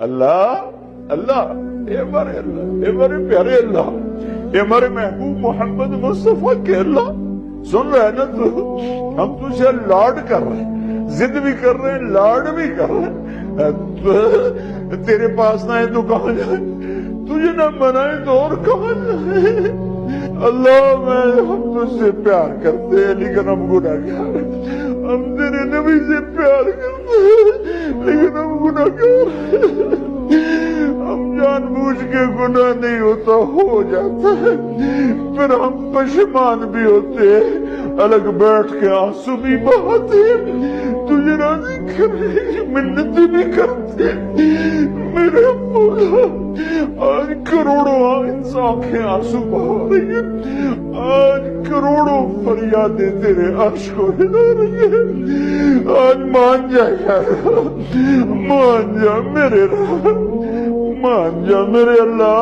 اللہ اللہ، اے ہمارے اللہ، اے ہمارے پیارے اللہ، اے ہمارے محبوب محمد مصطفیٰ کے اللہ، سن رہے ہیں نا تو؟ ہم تجھے لاڈ کر رہے ہیں، ضد بھی کر رہے ہیں، لاڈ بھی کر رہے ہیں۔ تیرے پاس نہ ہے تو کہاں جائیں، تجھے نہ منائے تو اور کہاں جائیں۔ اللہ ہم تجھ سے پیار کرتے ہیں لیکن ہم گناہگار ہیں، ہم تیرے نبی سے پیار کرتے ہیں لیکن ہم گناہگار ہیں، ہم جان بوجھ کے گناہ نہیں ہوتا ہو جاتا ہے، پھر ہم پشیمان بھی ہوتے ہیں، الگ بیٹھ کے آنسو بھی بہاتے ہیں، تجھے راضی کرنے کی منتیں بھی کرتے ہیں۔ میرے مولا آج کروڑوں آنکھیں آنسو بہا رہی ہیں، آج کروڑوں فریادیں تیرے عرش کو ہلا رہی ہیں، آج مان جا یار، مان جا میرے رب، مان جا میرے اللہ۔